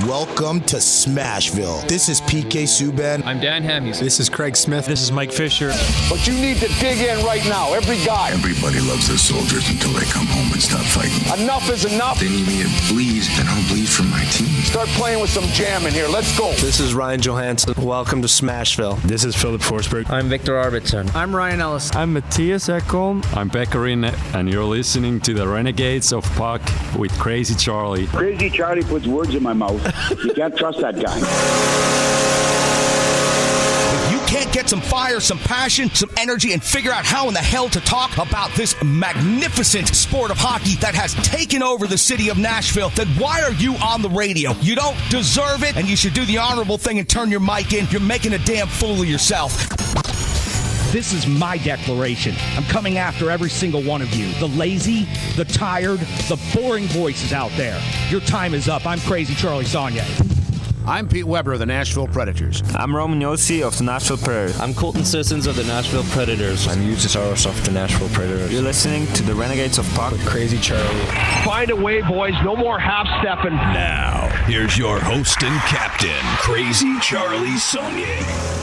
Welcome to Smashville. This is PK Subban. I'm Dan Hamhuis. This is Craig Smith. This is Mike Fisher. But you need to dig in right now, every guy. Everybody loves their soldiers until they come home and stop fighting. Enough is enough. They need me to bleed, and I'll bleed for my team. Start playing with some jam in here. Let's go. This is Ryan Johansson. Welcome to Smashville. This is Philip Forsberg. I'm Victor Arvidsson. I'm Ryan Ellis. I'm Matthias Ekholm. I'm Beckerin, and you're listening to the Renegades of Puck with Crazy Charlie. Crazy Charlie puts words in my mouth. You can't trust that guy. If you can't get some fire, some passion, some energy, and figure out how in the hell to talk about this magnificent sport of hockey that has taken over the city of Nashville, then why are you on the radio? You don't deserve it, and you should do the honorable thing and turn your mic in. You're making a damn fool of yourself. This is my declaration. I'm coming after every single one of you. The lazy, the tired, the boring voices out there. Your time is up. I'm Crazy Charlie Saunier. I'm Pete Weber of the Nashville Predators. I'm Roman Yossi of the Nashville Predators. I'm Colton Sissons of the Nashville Predators. I'm Eustace of the Nashville Predators. You're listening to the Renegades of Puck with Crazy Charlie. Find a way, boys. No more half-stepping. Now, here's your host and captain, Crazy Charlie Saunier.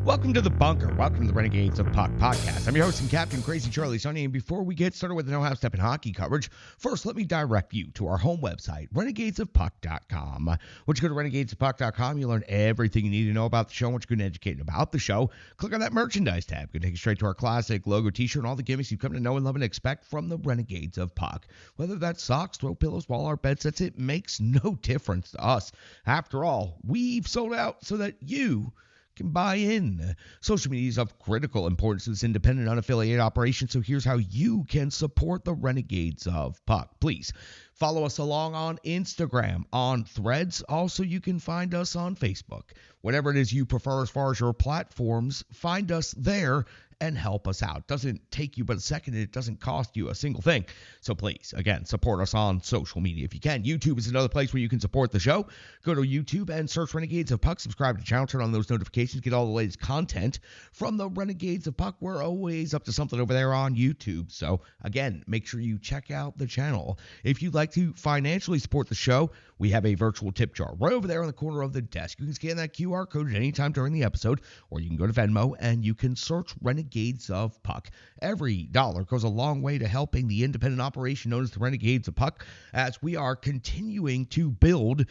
Welcome to The Bunker. Welcome to the Renegades of Puck podcast. I'm your host and captain, Crazy Charlie Saunier. And before we get started with the No Half Step in hockey coverage, first let me direct you to our home website, renegadesofpuck.com. Once you go to renegadesofpuck.com, you'll learn everything you need to know about the show. Once you're good and educated about the show, click on that merchandise tab. It's going to take you straight to our classic logo t-shirt and all the gimmicks you've come to know and love and expect from the Renegades of Puck. Whether that's socks, throw pillows, wall art, bed sets, it makes no difference to us. After all, we've sold out so that you can buy in. Social media is of critical importance to this independent, unaffiliated operation, so here's how you can support the Renegades of Puck. Please follow us along on Instagram, on Threads. Also, you can find us on Facebook. Whatever it is you prefer as far as your platforms, find us there and help us out. Doesn't take you but a second, and it doesn't cost you a single thing. So please, again, support us on social media if you can. YouTube is another place where you can support the show. Go to YouTube and search Renegades of Puck. Subscribe to the channel, turn on those notifications, get all the latest content from the Renegades of Puck. We're always up to something over there on YouTube. So again, make sure you check out the channel. If you'd like to financially support the show, we have a virtual tip jar right over there on the corner of the desk. You can scan that QR code at any time during the episode, or you can go to Venmo and you can search Renegades of Puck. Every dollar goes a long way to helping the independent operation known as the Renegades of Puck, as we are continuing to build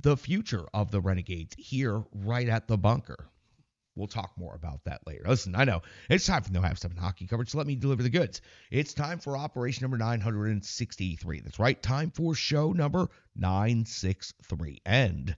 the future of the Renegades here right at the Bunker. We'll talk more about that later. Listen, I know it's time for No Half Step in hockey coverage, so let me deliver the goods. It's time for operation number 963. That's right, time for show number 963. And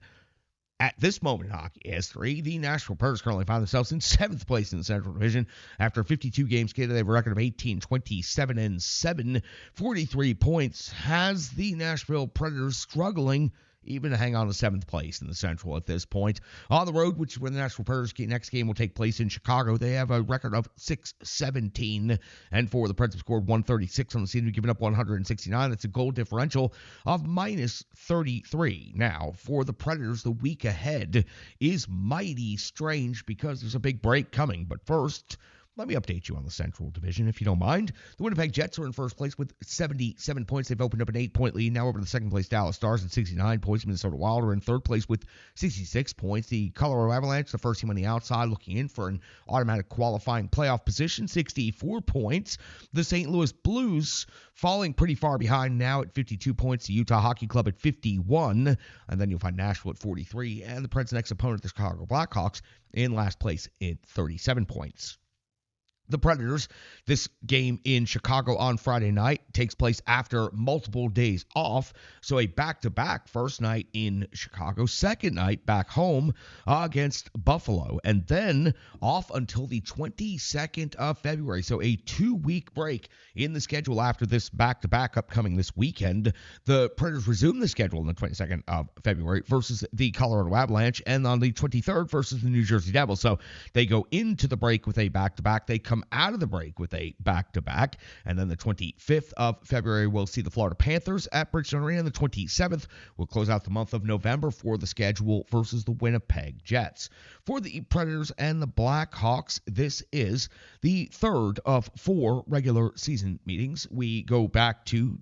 at this moment in hockey history, the Nashville Predators currently find themselves in 7th place in the Central Division. After 52 games skated, they have a record of 18, 27, and 7. 43 points has the Nashville Predators struggling even to hang on to 7th place in the Central at this point. On the road, which is where the Nashville Predators' next game will take place in Chicago, they have a record of 6-17. And for the Preds have scored 136 on the season, giving up 169. That's a goal differential of minus 33. Now, for the Predators, the week ahead is mighty strange because there's a big break coming. But first, let me update you on the Central Division, if you don't mind. The Winnipeg Jets are in first place with 77 points. They've opened up an 8-point lead. Now over to the second place Dallas Stars at 69 points. Minnesota Wild are in third place with 66 points. The Colorado Avalanche, the first team on the outside, looking in for an automatic qualifying playoff position, 64 points. The St. Louis Blues falling pretty far behind now at 52 points. The Utah Hockey Club at 51. And then you'll find Nashville at 43. And the Preds' next opponent, the Chicago Blackhawks, in last place at 37 points. The Predators, this game in Chicago on Friday night takes place after multiple days off. So a back-to-back, first night in Chicago, second night back home against Buffalo, and then off until the 22nd of February. So a 2-week break in the schedule after this back-to-back upcoming this weekend. The Predators resume the schedule on the 22nd of February versus the Colorado Avalanche, and on the 23rd versus the New Jersey Devils. So they go into the break with a back-to-back. They come out of the break with a back-to-back. And then the 25th of February, we'll see the Florida Panthers at Bridgestone Arena. And the 27th, we'll close out the month of November for the schedule versus the Winnipeg Jets. For the Predators and the Blackhawks, this is the third of 4 regular season meetings. We go back to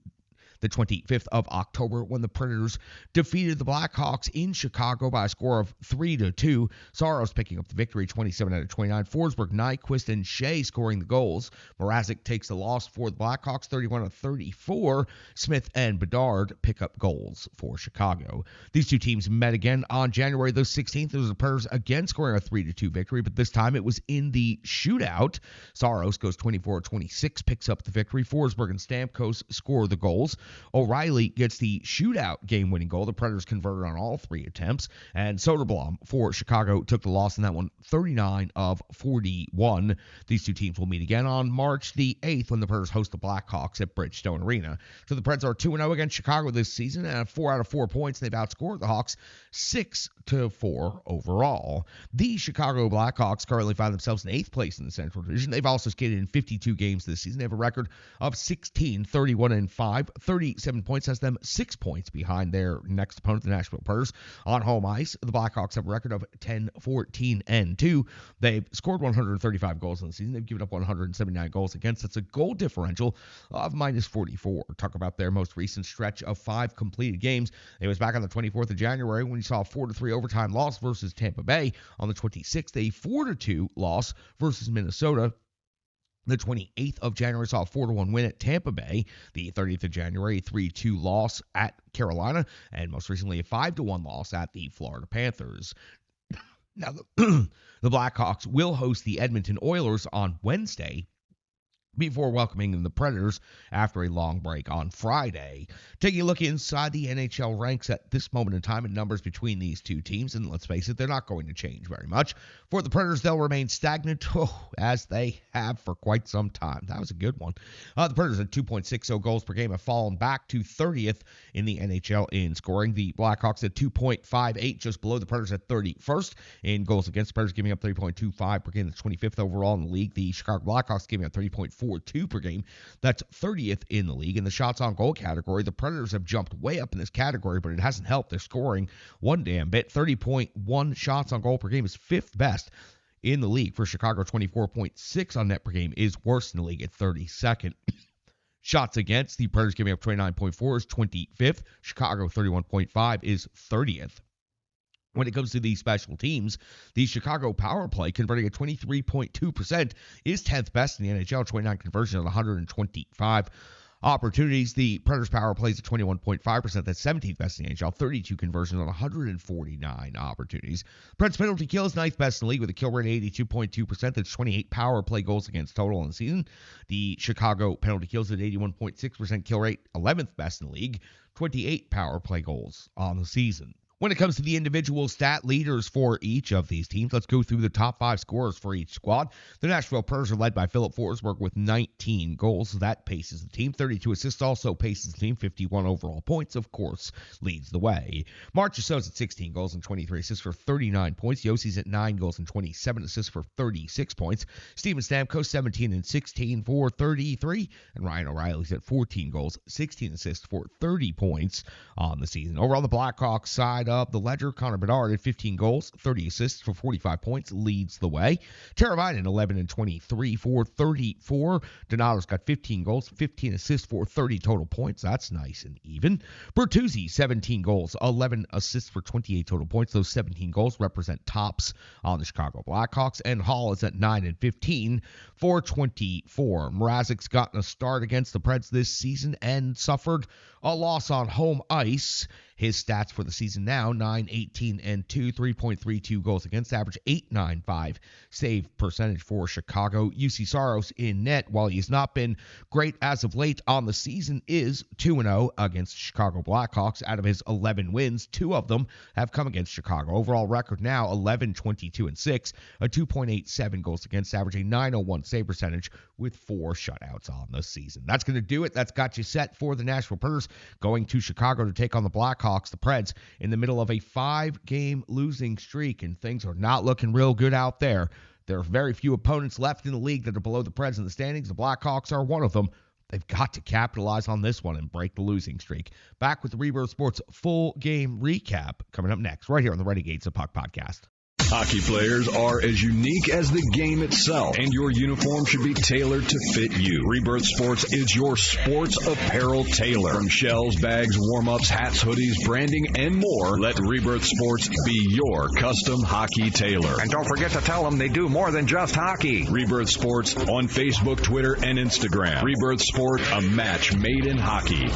the 25th of October, when the Predators defeated the Blackhawks in Chicago by a score of 3-2. Saros picking up the victory, 27 out of 29. Forsberg, Nyquist, and Shea scoring the goals. Mrazek takes the loss for the Blackhawks, 31 out of 34. Smith and Bedard pick up goals for Chicago. These two teams met again on January the 16th. It was the Predators again scoring a 3-2 victory, but this time it was in the shootout. Saros goes 24-26, picks up the victory. Forsberg and Stamkos score the goals. O'Reilly gets the shootout game-winning goal. The Predators converted on all three attempts, and Soderblom for Chicago took the loss in that one, 39 of 41. These two teams will meet again on March the 8th when the Predators host the Blackhawks at Bridgestone Arena. So the Preds are 2-0 against Chicago this season, and 4 out of 4 points. They've outscored the Hawks 6-4 overall. The Chicago Blackhawks currently find themselves in 8th place in the Central Division. They've also skated in 52 games this season. They have a record of 16-31-5. 37 points has them 6 points behind their next opponent, the Nashville Predators. On home ice, the Blackhawks have a record of 10-14-2. They've scored 135 goals in the season. They've given up 179 goals against. That's a goal differential of -44. Talk about their most recent stretch of 5 completed games. It was back on the 24th of January when you saw a 4-3 overtime loss versus Tampa Bay. On the 26th, a 4-2 loss versus Minnesota. The 28th of January saw a 4-1 win at Tampa Bay. The 30th of January, a 3-2 loss at Carolina. And most recently, a 5-1 loss at the Florida Panthers. Now, the Blackhawks will host the Edmonton Oilers on Wednesday, before welcoming the Predators after a long break on Friday. Taking a look inside the NHL ranks at this moment in time and numbers between these two teams, and let's face it, they're not going to change very much. For the Predators, they'll remain stagnant, as they have for quite some time. That was a good one. The Predators at 2.60 goals per game have fallen back to 30th in the NHL in scoring. The Blackhawks at 2.58, just below the Predators at 31st in goals against. The Predators giving up 3.25 per game. That's 25th overall in the league. The Chicago Blackhawks giving up 30.42 per game. That's 30th in the league. In the shots on goal category, the Predators have jumped way up in this category, but it hasn't helped. They're scoring one damn bit. 30.1 shots on goal per game is 5th best in the league. For Chicago, 24.6 on net per game is worse in the league at 32nd. Shots against, the Predators giving up 29.4 is 25th. Chicago 31.5 is 30th. When it comes to the special teams, the Chicago power play converting at 23.2% is 10th best in the NHL, 29 conversions on 125 opportunities. The Predators power plays at 21.5%. That's 17th best in the NHL, 32 conversions on 149 opportunities. Preds penalty kill is 9th best in the league with a kill rate of 82.2%. That's 28 power play goals against total in the season. The Chicago penalty kills at 81.6% kill rate, 11th best in the league, 28 power play goals on the season. When it comes to the individual stat leaders for each of these teams, let's go through the top 5 scorers for each squad. The Nashville Predators are led by Philip Forsberg with 19 goals. That paces the team. 32 assists also paces the team. 51 overall points, of course, leads the way. Marchessault's at 16 goals and 23 assists for 39 points. Yossi's at 9 goals and 27 assists for 36 points. Steven Stamkos, 17 and 16 for 33. And Ryan O'Reilly's at 14 goals, 16 assists for 30 points on the season. Overall, the Blackhawks side of the ledger, Connor Bedard at 15 goals, 30 assists for 45 points, leads the way. Teravainen, 11 and 23 for 34. Donato's got 15 goals, 15 assists for 30 total points. That's nice and even. Bertuzzi, 17 goals, 11 assists for 28 total points. Those 17 goals represent tops on the Chicago Blackhawks. And Hall is at 9 and 15 for 24. Mrazek's gotten a start against the Preds this season and suffered a loss on home ice. His stats for the season now, 9-18-2, 3.32 goals against, average 8.95 save percentage for Chicago. UC Saros in net, while he's not been great as of late on the season, is 2-0 against Chicago Blackhawks. Out of his 11 wins, 2 of them have come against Chicago. Overall record now, 11-22-6, a 2.87 goals against, average, a 9.01 save percentage with 4 shutouts on the season. That's going to do it. That's got you set for the Nashville Predators going to Chicago to take on the Blackhawks. The Preds in the middle of a 5-game losing streak, and things are not looking real good out there. There are very few opponents left in the league that are below the Preds in the standings. The Blackhawks are one of them. They've got to capitalize on this one and break the losing streak. Back with the Rebirth Sports full game recap coming up next, right here on the Renegades of Puck podcast. Hockey players are as unique as the game itself, and your uniform should be tailored to fit you. Rebirth Sports is your sports apparel tailor. From shells, bags, warm-ups, hats, hoodies, branding, and more, let Rebirth Sports be your custom hockey tailor. And don't forget to tell them they do more than just hockey. Rebirth Sports on Facebook, Twitter, and Instagram. Rebirth Sport, a match made in hockey.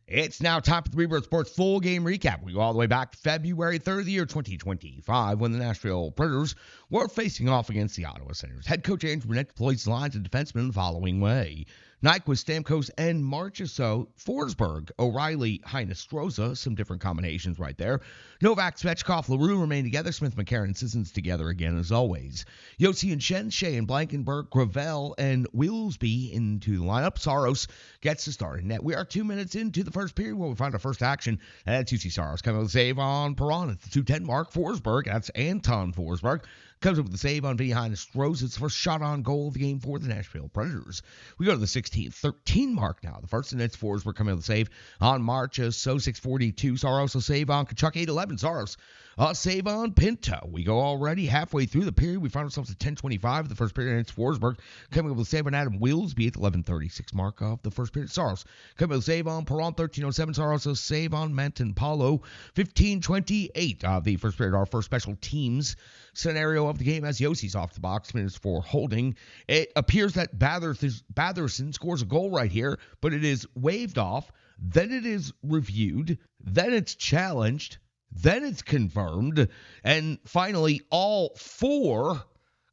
It's now time for the Rebirth Sports full game recap. We go all the way back to February 3rd of the year 2025 when the Nashville Predators were facing off against the Ottawa Senators. Head coach Andrew Brunette deployed his lines of defensemen the following way: Nyquist, Stamkos, and Marchessault, Forsberg, O'Reilly, Heinestroza, some different combinations right there. Novak, Svechkov, LaRue remain together. Smith, McCarron, and Sissons together again as always. Yossi and Shen, Shea and Blankenberg, Gravel, and Willsby into the lineup. Saros gets the start in net. We are 2 minutes into the first period where we find our first action. And that's UC Saros coming with a save on Perron at the 2:10 mark. Forsberg, that's Anton Forsberg, comes up with the save on Vinny Heinestroza. It's the first shot on goal of the game for the Nashville Predators. We go to the 16-13 mark now. The first, and it's Forsberg coming with the save on Marchessault, 6:42. Saros a save on Kachuk, 8:11. Saros a save on Pinto. We go already halfway through the period. We find ourselves at 10:25 of the first period, and it's Forsberg coming up with a save on Adam Willsby at the 11:36 mark of the first period. Saros coming with a save on Perron, 13:07. Saros a save on Manton Paulo, 15:28 of the first period. Our first special teams scenario of the game as Yossi's off the box, minutes for holding. It appears that Batherson scores a goal right here, but it is waved off. Then it is reviewed. Then it's challenged. Then it's confirmed. And finally, all four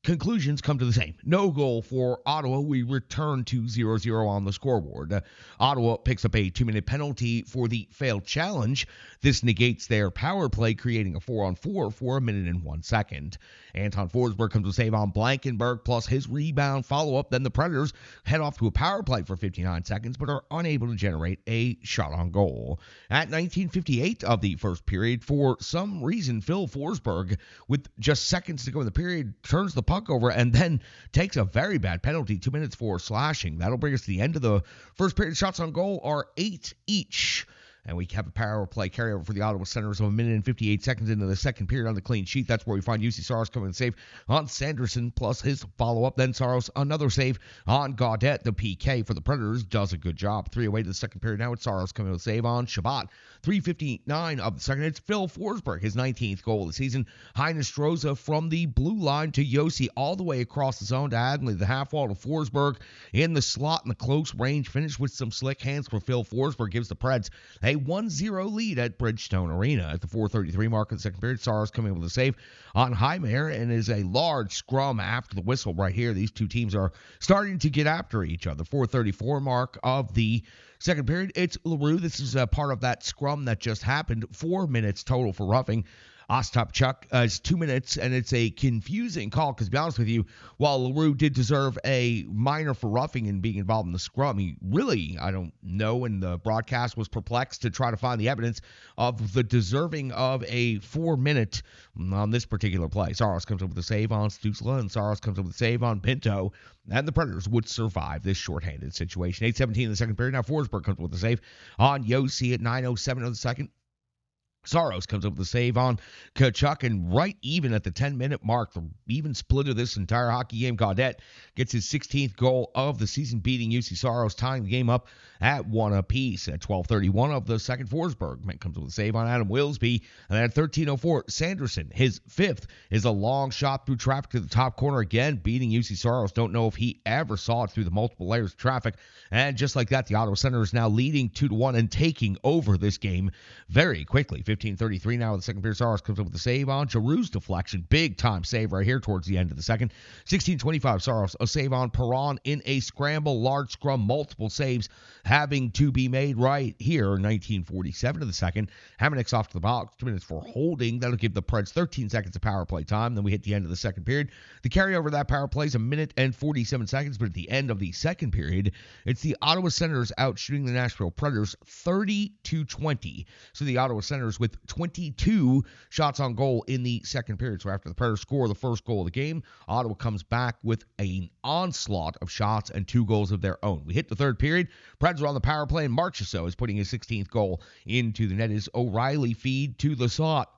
conclusions come to the same. No goal for Ottawa. We return to 0-0 on the scoreboard. Ottawa picks up a 2-minute penalty for the failed challenge. This negates their power play, creating a 4-on-4 for 1 minute and 1 second. Anton Forsberg comes to save on Blankenberg plus his rebound follow-up. Then the Predators head off to a power play for 59 seconds, but are unable to generate a shot on goal. At 19:58 of the first period, for some reason, Phil Forsberg, with just seconds to go in the period, turns the puck over and then takes a very bad penalty, 2 minutes for slashing. That'll bring us to the end of the first period. Shots on goal are 8 each. And we have a power play carryover for the Ottawa Senators of 1 minute and 58 seconds into the second period on the clean sheet. That's where we find UC Saros coming to save on Sanderson plus his follow-up. Then Saros another save on Gaudette. The PK for the Predators does a good job. 3 away to the second period. Now it's Saros coming to save on Shabbat. 3:59 of the second. It's Phil Forsberg, his 19th goal of the season. Heinestroza from the blue line to Yossi all the way across the zone to Adley. The half wall to Forsberg in the slot in the close range finish with some slick hands for Phil Forsberg. Gives the Preds a 1-0 lead at Bridgestone Arena. At the 4:33 mark of the second period, Saros coming with a save on Heimer, and is a large scrum after the whistle right here. These two teams are starting to get after each other. 4:34 mark of the second period, it's LaRue. This is a part of that scrum that just happened. 4 minutes total for roughing. Ostapchuk is 2 minutes, and it's a confusing call because, to be honest with you, while LaRue did deserve a minor for roughing and being involved in the scrum, he really, I don't know, and the broadcast was perplexed to try to find the evidence of the deserving of a 4 minute on this particular play. Saros comes up with a save on Stützle, and Saros comes up with a save on Pinto, and the Predators would survive this shorthanded situation. 8:17 in the second period. Now Forsberg comes with a save on Yossi at 9:07 of the second. Saros comes up with a save on Kachuk, and right even at the 10-minute mark, the even split of this entire hockey game, Gaudette gets his 16th goal of the season, beating UC Saros, tying the game up at 1 apiece. At 12:31 of the second, Forsberg comes up with a save on Adam Willsby, and at 13:04, Sanderson, his 5th, is a long shot through traffic to the top corner again, beating UC Saros. Don't know if he ever saw it through the multiple layers of traffic, and just like that, the Ottawa Senators now leading 2-1 and taking over this game very quickly. 15:33 now in the second period. Saros comes up with a save on Giroux's deflection. Big time save right here towards the end of the second. 16:25, Saros a save on Perron in a scramble. Large scrum, multiple saves having to be made right here. 19:47 of the second. Hamanek's off to the box. 2 minutes for holding. That'll give the Preds 13 seconds of power play time. Then we hit the end of the second period. The carryover of that power play is 1 minute and 47 seconds, but at the end of the second period, it's the Ottawa Senators out shooting the Nashville Predators 30-20. So the Ottawa Senators with 22 shots on goal in the second period. So after the Predators score the first goal of the game, Ottawa comes back with an onslaught of shots and 2 goals of their own. We hit the third period. Preds are on the power play, and Marchessault is putting his 16th goal into the net. His O'Reilly feed to the slot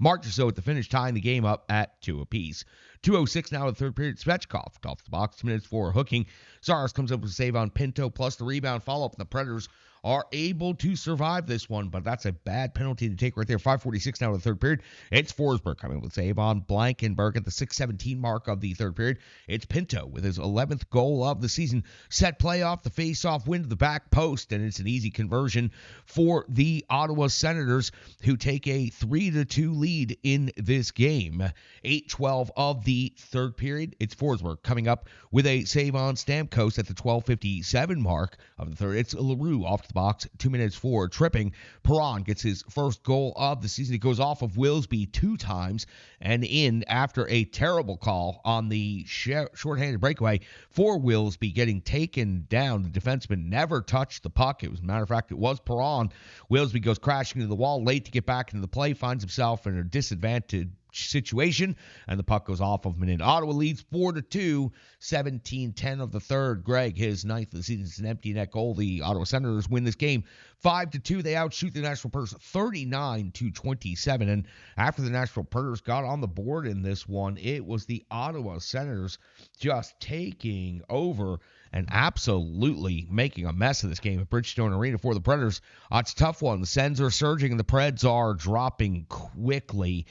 Marchessault at the finish, tying the game up at 2 apiece. 2:06 now in the third period. Svechkov off the box, 2 minutes for hooking. Saros comes up with a save on Pinto, plus the rebound follow-up. The Predators are able to survive this one, but that's a bad penalty to take right there. 5:46 now in the third period. It's Forsberg coming with a save on Blankenberg at the 6:17 mark of the third period. It's Pinto with his 11th goal of the season. Set play off the face-off win to the back post, and it's an easy conversion for the Ottawa Senators, who take a 3-2 lead in this game. 8:12 of the third period. It's Forsberg coming up with a save on Stamkos at the 12:57 mark of the third. It's LaRue off the box, 2 minutes for tripping. Perron gets his first goal of the season. He goes off of Wilsby 2 times and in after a terrible call on the shorthanded breakaway for Wilsby getting taken down. The defenseman never touched the puck. As a matter of fact, it was Perron. Wilsby goes crashing into the wall late to get back into the play, finds himself in a disadvantaged situation, and the puck goes off of him and in. Ottawa leads 4-2, 17-10 of the third. Greg, his 9th of the season, is an empty net goal. The Ottawa Senators win this game 5-2. They outshoot the Nashville Predators 39-27, and after the Nashville Predators got on the board in this one, it was the Ottawa Senators just taking over and absolutely making a mess of this game at Bridgestone Arena for the Predators. It's a tough one. The Sens are surging, and the Preds are dropping quickly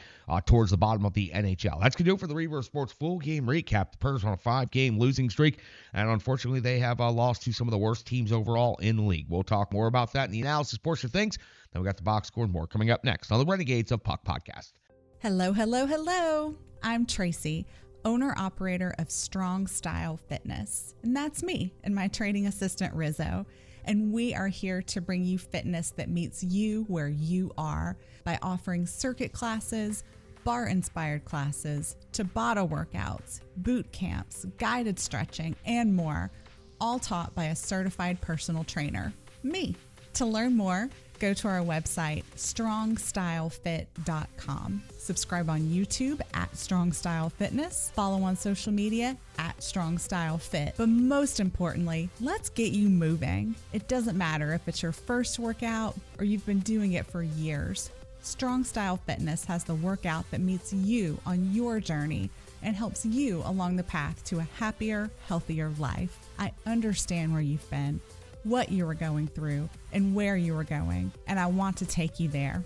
towards the bottom of the NHL. That's going to do it for the Reverse Sports full game recap. The Predators on a 5-game losing streak, and unfortunately they have lost to some of the worst teams overall in the league. We'll talk more about that in the analysis portion of things. Then we got the box score and more coming up next on the Renegades of Puck podcast. Hello, hello, hello. I'm Tracy, owner-operator of Strong Style Fitness. And that's me and my training assistant, Rizzo. And we are here to bring you fitness that meets you where you are by offering circuit classes, bar-inspired classes, Tabata workouts, boot camps, guided stretching, and more, all taught by a certified personal trainer, me. To learn more, go to our website, strongstylefit.com. Subscribe on YouTube at Strong Style Fitness. Follow on social media at Strong Style Fit. But most importantly, let's get you moving. It doesn't matter if it's your first workout or you've been doing it for years. Strong Style Fitness has the workout that meets you on your journey and helps you along the path to a happier, healthier life. I understand where you've been, what you were going through, and where you were going, and I want to take you there.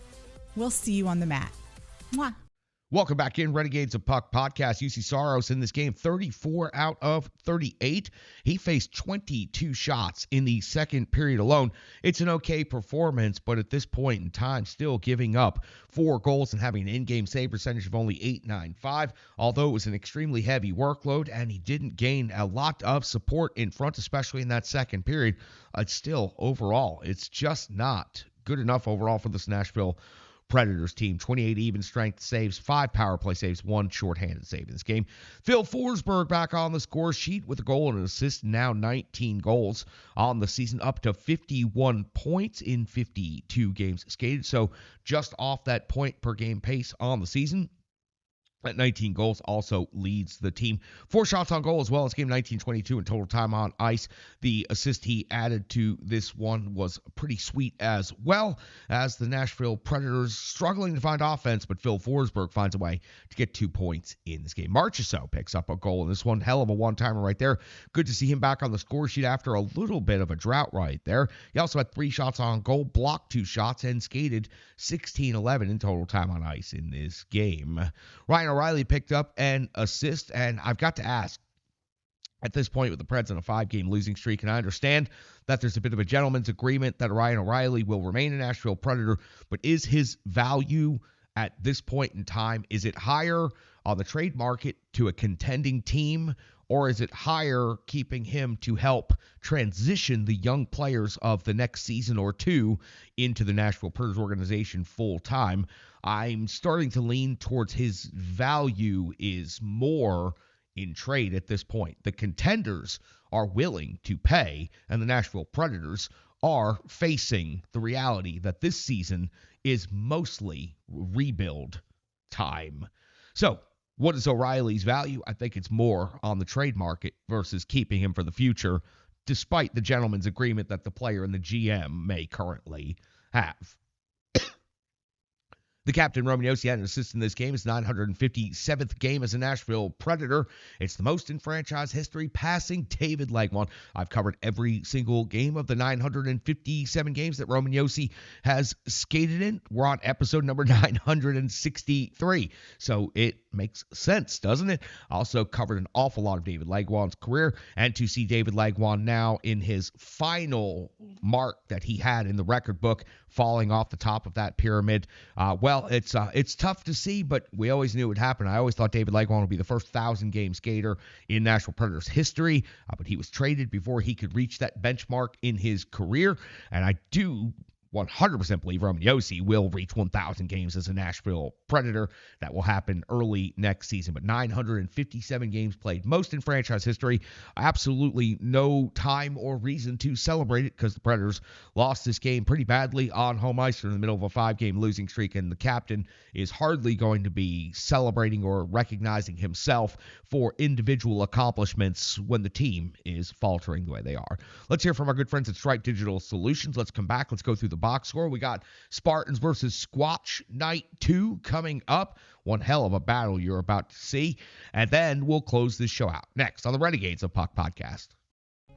We'll see you on the mat. Mwah. Welcome back in, Renegades of Puck podcast. UC Saros in this game, 34 out of 38. He faced 22 shots in the second period alone. It's an okay performance, but at this point in time, still giving up 4 goals and having an in-game save percentage of only .895. Although it was an extremely heavy workload and he didn't gain a lot of support in front, especially in that second period, it's still overall, it's just not good enough overall for this Nashville Predators team. 28 even strength saves, 5 power play saves, 1 shorthanded save in this game. Phil Forsberg back on the score sheet with a goal and an assist, now 19 goals on the season, up to 51 points in 52 games skated. So just off that point per game pace on the season. At 19 goals, also leads the team. 4 shots on goal as well. It's game 19-22 in total time on ice. The assist he added to this one was pretty sweet as well, as the Nashville Predators struggling to find offense, but Phil Forsberg finds a way to get 2 points in this game. Marchessault picks up a goal in this one. Hell of a one-timer right there. Good to see him back on the score sheet after a little bit of a drought right there. He also had 3 shots on goal, blocked 2 shots, and skated 16-11 in total time on ice in this game. Ryan O'Reilly picked up an assist, and I've got to ask, at this point with the Preds on a 5-game losing streak, and I understand that there's a bit of a gentleman's agreement that Ryan O'Reilly will remain a Nashville Predator, but is his value at this point in time, is it higher on the trade market to a contending team, or is it higher keeping him to help transition the young players of the next season or two into the Nashville Predators organization full time? I'm starting to lean towards his value is more in trade at this point. The contenders are willing to pay, and the Nashville Predators are facing the reality that this season is mostly rebuild time. So, what is O'Reilly's value? I think it's more on the trade market versus keeping him for the future, despite the gentleman's agreement that the player and the GM may currently have. The captain, Roman Josi, had an assist in this game. His 957th game as a Nashville Predator. It's the most in franchise history, passing David Legwand. I've covered every single game of the 957 games that Roman Josi has skated in. We're on episode number 963. So it makes sense, doesn't it? Also covered an awful lot of David Legwand's career. And to see David Legwand now in his final mark that he had in the record book, falling off the top of that pyramid, it's tough to see, but we always knew it would happen. I always thought David Legwand would be the first 1,000-game skater in Nashville Predators history, but he was traded before he could reach that benchmark in his career, and I do 100% believe Roman Josi will reach 1,000 games as a Nashville Predator. That will happen early next season. But 957 games played, most in franchise history. Absolutely no time or reason to celebrate it because the Predators lost this game pretty badly on home ice in the middle of a 5-game losing streak, and the captain is hardly going to be celebrating or recognizing himself for individual accomplishments when the team is faltering the way they are. Let's hear from our good friends at Stripe Digital Solutions. Let's come back. Let's go through the box score. We got Spartans versus Squatch Night 2 coming up. One hell of a battle you're about to see. And then we'll close this show out next on the Renegades of Puck podcast.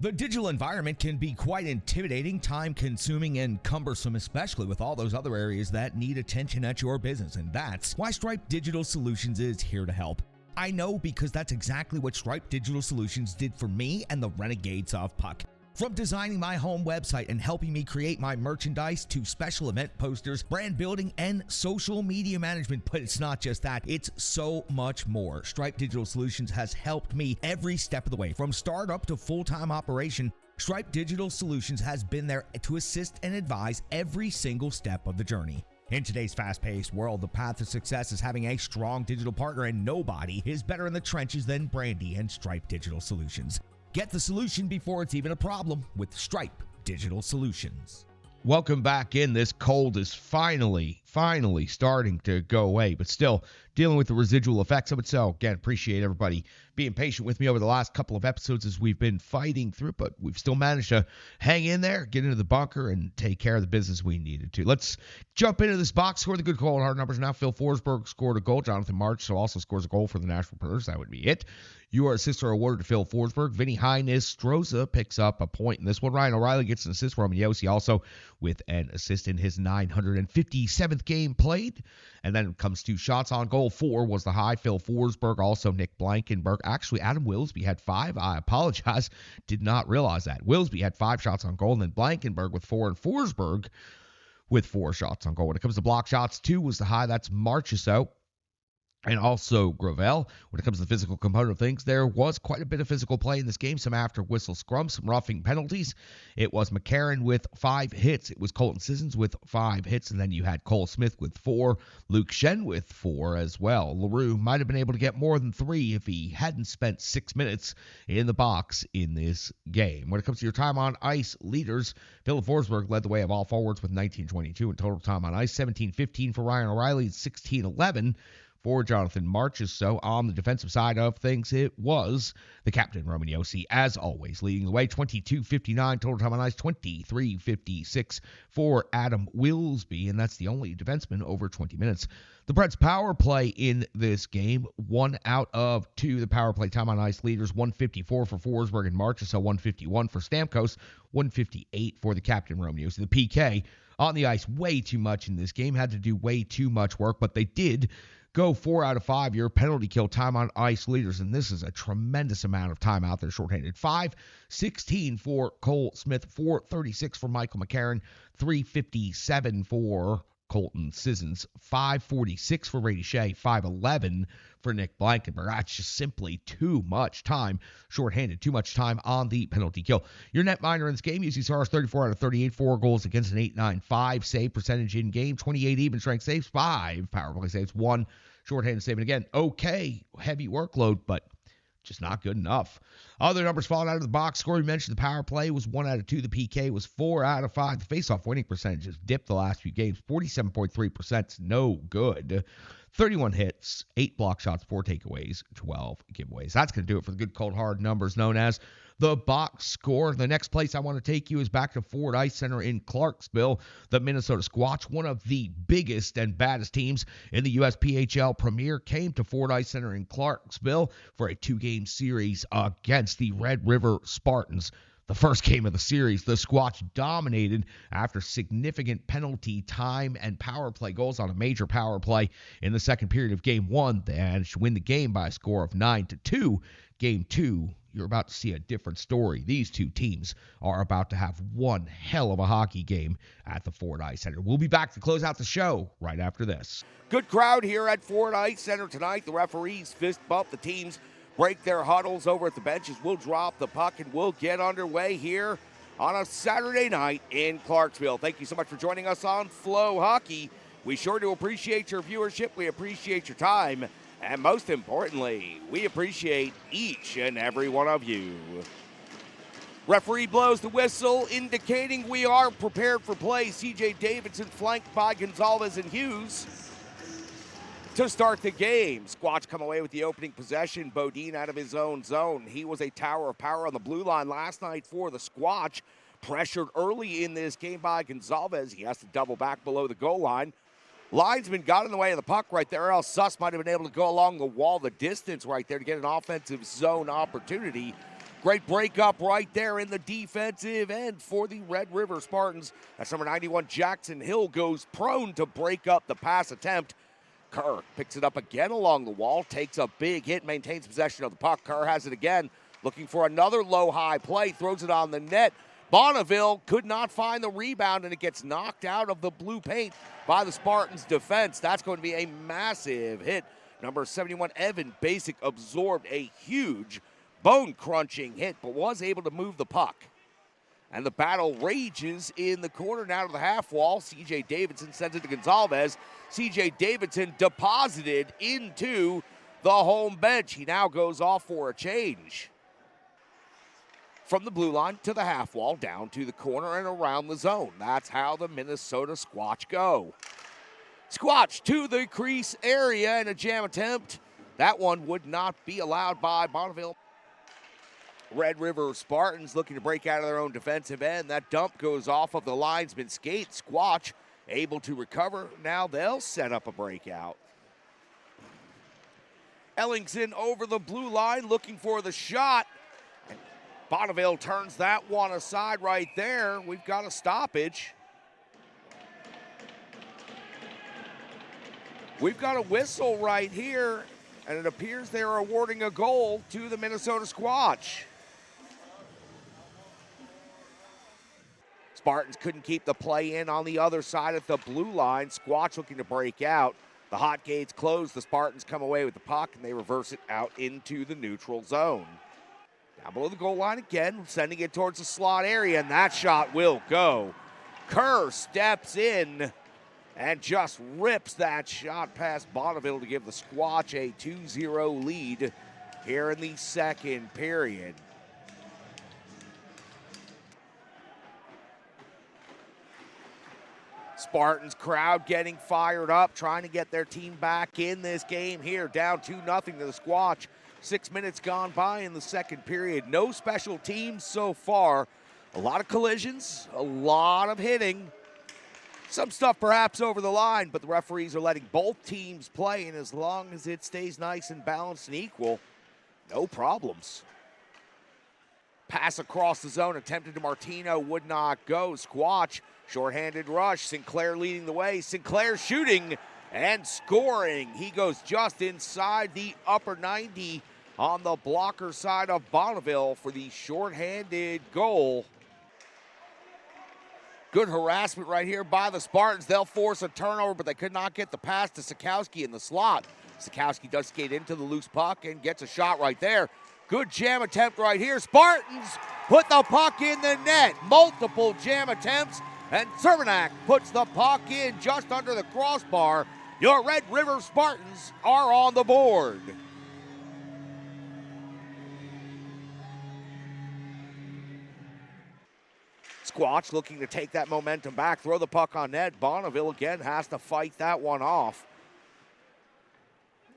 The digital environment can be quite intimidating, time-consuming, and cumbersome, especially with all those other areas that need attention at your business. And that's why Stripe Digital Solutions is here to help. I know because that's exactly what Stripe Digital Solutions did for me and the Renegades of Puck. From designing my home website and helping me create my merchandise to special event posters, brand building, and social media management. But it's not just that, it's so much more. Stripe Digital Solutions has helped me every step of the way. From startup to full-time operation, Stripe Digital Solutions has been there to assist and advise every single step of the journey. In today's fast-paced world, the path to success is having a strong digital partner, and nobody is better in the trenches than Brandy and Stripe Digital Solutions. Get the solution before it's even a problem with Stripe Digital Solutions. Welcome back in. This cold is finally starting to go away, but still dealing with the residual effects of it. So, again, appreciate everybody being patient with me over the last couple of episodes as we've been fighting through, but we've still managed to hang in there, get into the bunker, and take care of the business we needed to. Let's jump into this box score. The good cold hard numbers now. Phil Forsberg scored a goal. Jonathan March also scores a goal for the Nashville Predators. That would be it. Your assists are awarded to Phil Forsberg. Vinny Stroza picks up a point in this one. Ryan O'Reilly gets an assist. Roman Josi also with an assist in his 957th game played. And then it comes to shots on goal. 4 was the high. Phil Forsberg, also Nick Blankenberg. Actually, Adam Wilsby had 5. I apologize. Did not realize that. Wilsby had 5 shots on goal, and then Blankenberg with 4, and Forsberg with 4 shots on goal. When it comes to block shots, 2 was the high. That's Marchessault. And also Gravel. When it comes to the physical component of things, there was quite a bit of physical play in this game. Some after whistle scrums, some roughing penalties. It was McCarron with 5 hits. It was Colton Sissons with 5 hits. And then you had Cole Smith with 4. Luke Shen with 4 as well. LaRue might have been able to get more than 3 if he hadn't spent 6 minutes in the box in this game. When it comes to your time on ice leaders, Philip Forsberg led the way of all forwards with 19:22 in total time on ice. 17:15 for Ryan O'Reilly. 16:11 for Jonathan Marchessault. So on the defensive side of things, it was the captain, Roman Josi, as always, leading the way. 22:59 total time on ice, 23:56 for Adam Wilsby, and that's the only defenseman over 20 minutes. The Preds power play in this game, 1 out of 2. The power play time on ice leaders, 154 for Forsberg and Marchessault, 151 for Stamkos, 158 for the captain, Roman Josi. The PK on the ice way too much in this game, had to do way too much work, but they did go 4 out of 5 your penalty kill time on ice leaders, and this is a tremendous amount of time out there shorthanded. 5:16 for Cole Smith, 4:36 for Michael McCarron, 3:57 for Colton Sissons, 5:46 for Brady Shea, 5:11 for Nick Blankenberg. That's just simply too much time shorthanded, too much time on the penalty kill. Your net minor in this game, UC Saros 34 out of 38, 4 goals against an 8.95 save percentage in game, 28 even strength saves, 5 power play saves, 1 shorthanded save. And again, okay, heavy workload, but just not good enough. Other numbers falling out of the box score. We mentioned the power play was 1 out of 2. The PK was 4 out of 5. The faceoff winning percentage has dipped the last few games. 47.3%. No good. 31 hits, 8 block shots, 4 takeaways, 12 giveaways. That's going to do it for the good, cold, hard numbers known as the box score. The next place I want to take you is back to Ford Ice Center in Clarksville. The Minnesota Squatch, one of the biggest and baddest teams in the USPHL Premier, came to Ford Ice Center in Clarksville for a 2-game series against the Red River Spartans. The first game of the series, the Squatch dominated after significant penalty time and power play goals on a major power play in the second period of Game 1. They managed to win the game by a score of 9-2. Game 2, you're about to see a different story. These two teams are about to have one hell of a hockey game at the Ford Ice Center. We'll be back to close out the show right after this. Good crowd here at Ford Ice Center tonight. The referees fist bump. The teams break their huddles over at the benches. We'll drop the puck and we'll get underway here on a Saturday night in Clarksville. Thank you so much for joining us on Flow Hockey. We sure do appreciate your viewership. We appreciate your time. And most importantly, we appreciate each and every one of you. Referee blows the whistle, indicating we are prepared for play. C.J. Davidson flanked by Gonzalez and Hughes to start the game. Squatch come away with the opening possession. Bodine out of his own zone. He was a tower of power on the blue line last night for the Squatch. Pressured early in this game by Gonzalez. He has to double back below the goal line. Linesman got in the way of the puck right there, or else Suss might have been able to go along the wall the distance right there to get an offensive zone opportunity. Great breakup right there in the defensive end for the Red River Spartans. That's number 91, Jackson Hill, goes prone to break up the pass attempt. Kerr picks it up again along the wall, takes a big hit, maintains possession of the puck. Kerr has it again, looking for another low-high play, throws it on the net. Bonneville could not find the rebound, and it gets knocked out of the blue paint by the Spartans' defense. That's going to be a massive hit. Number 71, Evan Basic, absorbed a huge bone-crunching hit, but was able to move the puck. And the battle rages in the corner now to the half wall. C.J. Davidson sends it to Gonzalez. C.J. Davidson deposited into the home bench. He now goes off for a change. From the blue line to the half wall, down to the corner and around the zone. That's how the Minnesota Squatch go. Squatch to the crease area and a jam attempt. That one would not be allowed by Bonneville. Red River Spartans looking to break out of their own defensive end. That dump goes off of the linesman's skate. Squatch able to recover. Now they'll set up a breakout. Ellingson over the blue line looking for the shot. Bonneville turns that one aside right there. We've got a stoppage. We've got a whistle right here, and it appears they're awarding a goal to the Minnesota Squatch. Spartans couldn't keep the play in on the other side of the blue line. Squatch looking to break out. The hot gates close. The Spartans come away with the puck, and they reverse it out into the neutral zone. Down below the goal line again, sending it towards the slot area, and that shot will go. Kerr steps in and just rips that shot past Bonneville to give the Squatch a 2-0 lead here in the second period. Spartans crowd getting fired up, trying to get their team back in this game here. Down 2-0 to the Squatch. 6 minutes gone by in the second period. No special teams so far. A lot of collisions, a lot of hitting. Some stuff perhaps over the line, but the referees are letting both teams play, and as long as it stays nice and balanced and equal, no problems. Pass across the zone, attempted to Martino, would not go. Squatch, shorthanded rush. Sinclair leading the way. Sinclair shooting and scoring. He goes just inside the upper 90 on the blocker side of Bonneville for the shorthanded goal. Good harassment right here by the Spartans. They'll force a turnover, but they could not get the pass to Sikowski in the slot. Sikowski does skate into the loose puck and gets a shot right there. Good jam attempt right here. Spartans put the puck in the net. Multiple jam attempts, and Cervenak puts the puck in just under the crossbar. Your Red River Spartans are on the board. Squatch looking to take that momentum back, throw the puck on net. Bonneville again has to fight that one off.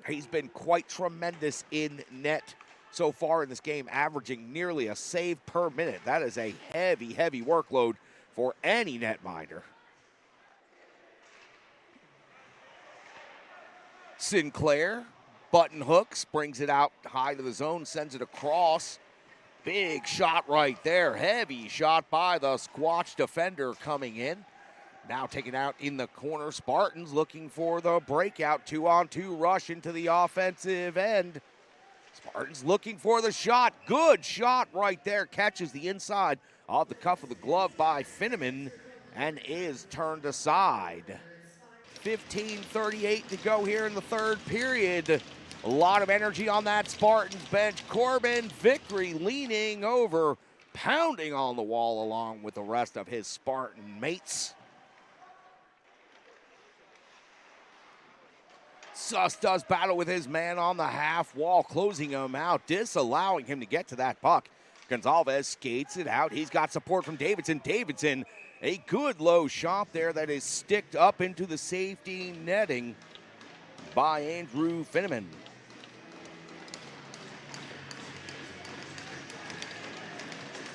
He's been quite tremendous in net so far in this game, averaging nearly a save per minute. That is a heavy, heavy workload for any netminder. Sinclair, button hooks, brings it out high to the zone, sends it across. Big shot right there. Heavy shot by the Squatch defender coming in. Now taken out in the corner. Spartans looking for the breakout. 2-on-2 rush into the offensive end. Spartans looking for the shot. Good shot right there. Catches the inside off the cuff of the glove by Finneman and is turned aside. 15:38 to go here in the third period. A lot of energy on that Spartans bench. Corbin Victory leaning over, pounding on the wall along with the rest of his Spartan mates. Suss does battle with his man on the half wall, closing him out, disallowing him to get to that puck. Gonzalez skates it out. He's got support from Davidson. Davidson, a good low shot there that is sticked up into the safety netting by Andrew Finneman.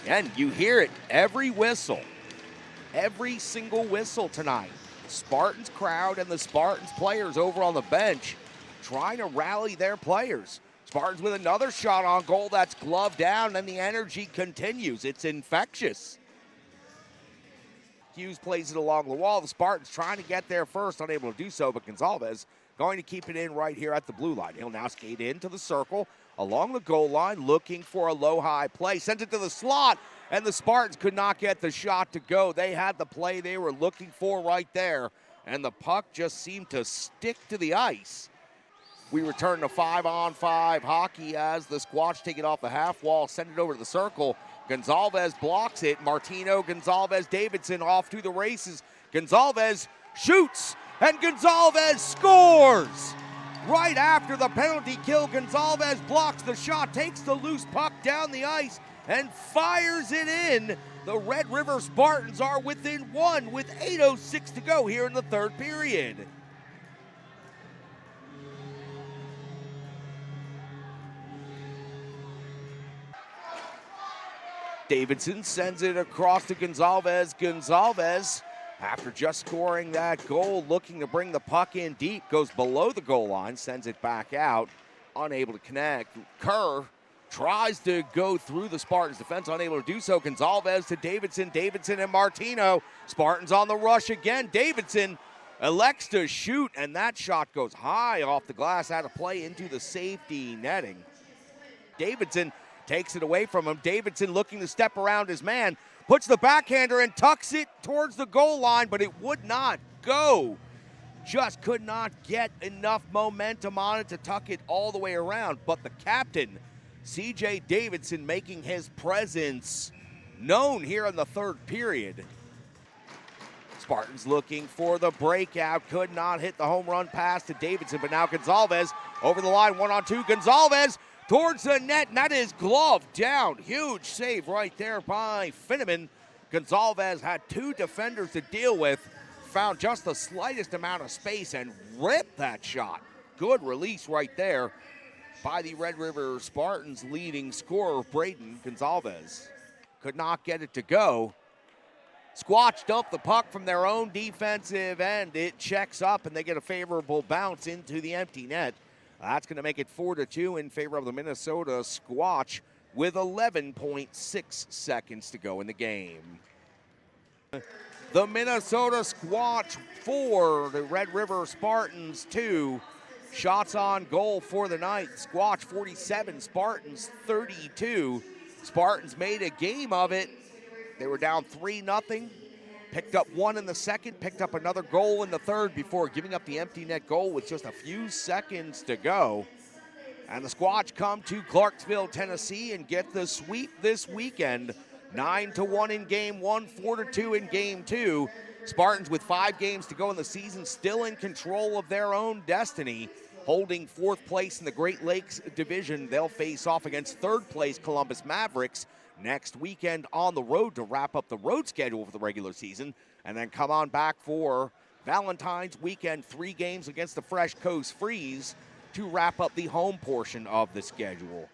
And you hear it every whistle, every single whistle tonight. The Spartans crowd and the Spartans players over on the bench trying to rally their players. Spartans with another shot on goal that's gloved down, and the energy continues. It's infectious. Hughes plays it along the wall. The Spartans trying to get there first, unable to do so, but Gonzalez going to keep it in right here at the blue line. He'll now skate into the circle along the goal line, looking for a low-high play. Sent it to the slot, and the Spartans could not get the shot to go. They had the play they were looking for right there, and the puck just seemed to stick to the ice. We return to 5-on-5 hockey as the Squatch take it off the half wall, send it over to the circle. Gonzalez blocks it. Martino, Gonzalez, Davidson off to the races. Gonzalez shoots, and Gonzalez scores! Right after the penalty kill, Gonzalez blocks the shot, takes the loose puck down the ice, and fires it in. The Red River Spartans are within one with 8:06 to go here in the third period. Davidson sends it across to Gonzalez. Gonzalez, after just scoring that goal, looking to bring the puck in deep, goes below the goal line, sends it back out, unable to connect. Kerr tries to go through the Spartans' defense, unable to do so. Gonzalez to Davidson, Davidson and Martino. Spartans on the rush again. Davidson elects to shoot, and that shot goes high off the glass, out of play into the safety netting. Davidson takes it away from him. Davidson looking to step around his man, puts the backhander and tucks it towards the goal line, but it would not go. Just could not get enough momentum on it to tuck it all the way around. But the captain, C.J. Davidson, making his presence known here in the third period. Spartans looking for the breakout, could not hit the home run pass to Davidson, but now Gonzalez over the line, 1-on-2. Gonzalez towards the net, and that is gloved down. Huge save right there by Finneman. Gonzalez had two defenders to deal with, found just the slightest amount of space and ripped that shot. Good release right there by the Red River Spartans leading scorer, Braden Gonzalez. Could not get it to go. Squatch dumped the puck from their own defensive end. It checks up, and they get a favorable bounce into the empty net. That's going to make it 4-2 in favor of the Minnesota Squatch with 11.6 seconds to go in the game. The Minnesota Squatch 4, the Red River Spartans 2. Shots on goal for the night. Squatch 47, Spartans 32. Spartans made a game of it. They were down 3-0. Picked up one in the second, picked up another goal in the third before giving up the empty net goal with just a few seconds to go. And the Squatch come to Clarksville, Tennessee, and get the sweep this weekend. 9-1 in game one, 4-2 in game two. Spartans with 5 games to go in the season, still in control of their own destiny, holding 4th place in the Great Lakes Division. They'll face off against 3rd place Columbus Mavericks next weekend on the road to wrap up the road schedule for the regular season, and then come on back for Valentine's weekend, 3 games against the Fresh Coast Freeze to wrap up the home portion of the schedule.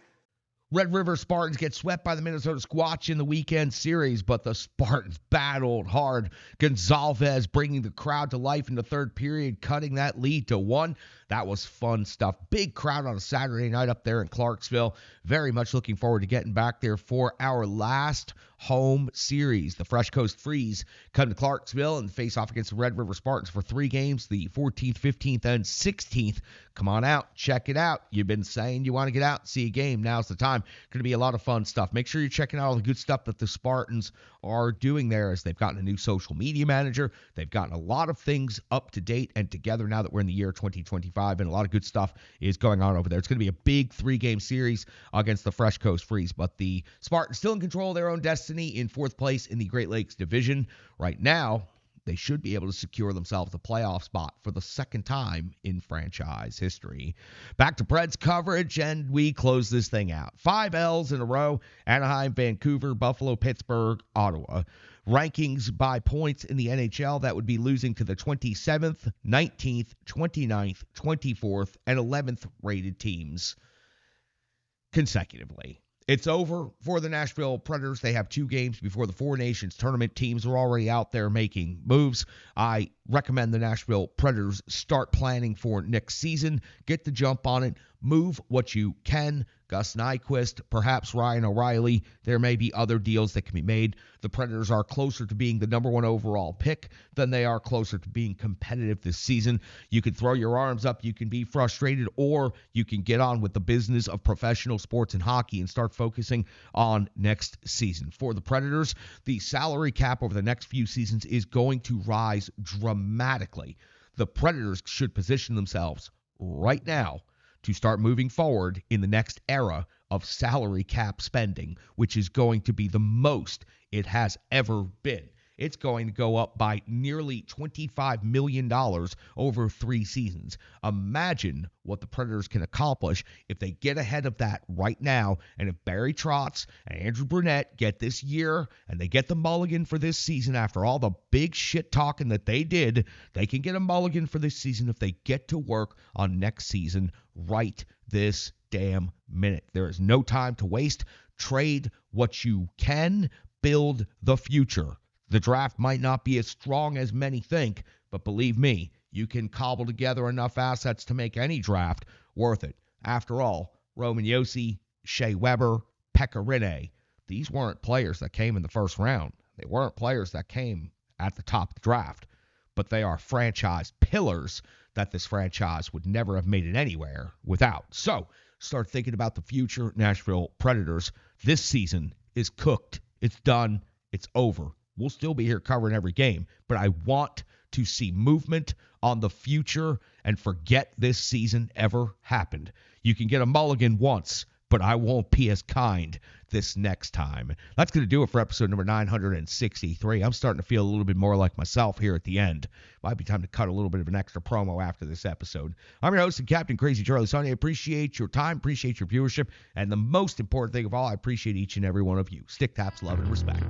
Red River Spartans get swept by the Minnesota Squatch in the weekend series, but the Spartans battled hard. Gonzalez bringing the crowd to life in the third period, cutting that lead to 1. That was fun stuff. Big crowd on a Saturday night up there in Clarksville. Very much looking forward to getting back there for our last home series. The Fresh Coast Freeze come to Clarksville and face off against the Red River Spartans for 3 games, the 14th, 15th, and 16th. Come on out. Check it out. You've been saying you want to get out and see a game. Now's the time. Going to be a lot of fun stuff. Make sure you're checking out all the good stuff that the Spartans are doing there, as they've gotten a new social media manager. They've gotten a lot of things up to date and together now that we're in the year 2025, and a lot of good stuff is going on over there. It's going to be a big 3-game series against the Fresh Coast Freeze, but the Spartans still in control of their own destiny in 4th place in the Great Lakes Division. Right now, they should be able to secure themselves a playoff spot for the 2nd time in franchise history. Back to Preds coverage, and we close this thing out. 5 L's in a row: Anaheim, Vancouver, Buffalo, Pittsburgh, Ottawa. Rankings by points in the NHL, that would be losing to the 27th, 19th, 29th, 24th, and 11th rated teams consecutively. It's over for the Nashville Predators. They have 2 games before the Four Nations tournament. Teams are already out there making moves. I recommend the Nashville Predators start planning for next season. Get the jump on it. Move what you can. Gus Nyquist, perhaps Ryan O'Reilly. There may be other deals that can be made. The Predators are closer to being the number 1 overall pick than they are closer to being competitive this season. You can throw your arms up, you can be frustrated, or you can get on with the business of professional sports and hockey and start focusing on next season. For the Predators, the salary cap over the next few seasons is going to rise dramatically. The Predators should position themselves right now to start moving forward in the next era of salary cap spending, which is going to be the most it has ever been. It's going to go up by nearly $25 million over 3 seasons. Imagine what the Predators can accomplish if they get ahead of that right now, and if Barry Trotz and Andrew Brunette get this year and they get the mulligan for this season after all the big shit talking that they did, they can get a mulligan for this season if they get to work on next season right this damn minute. There is no time to waste. Trade what you can. Build the future. The draft might not be as strong as many think, but believe me, you can cobble together enough assets to make any draft worth it. After all, Roman Josi, Shea Weber, Pekka Rinne, these weren't players that came in the first round. They weren't players that came at the top of the draft, but they are franchise pillars that this franchise would never have made it anywhere without. So, start thinking about the future Nashville Predators. This season is cooked. It's done. It's over. We'll still be here covering every game, but I want to see movement on the future and forget this season ever happened. You can get a mulligan once, but I won't be as kind this next time. That's going to do it for episode number 963. I'm starting to feel a little bit more like myself here at the end. Might be time to cut a little bit of an extra promo after this episode. I'm your host and Captain Crazy Charlie Saunier. I appreciate your time, appreciate your viewership, and the most important thing of all, I appreciate each and every one of you. Stick taps, love, and respect.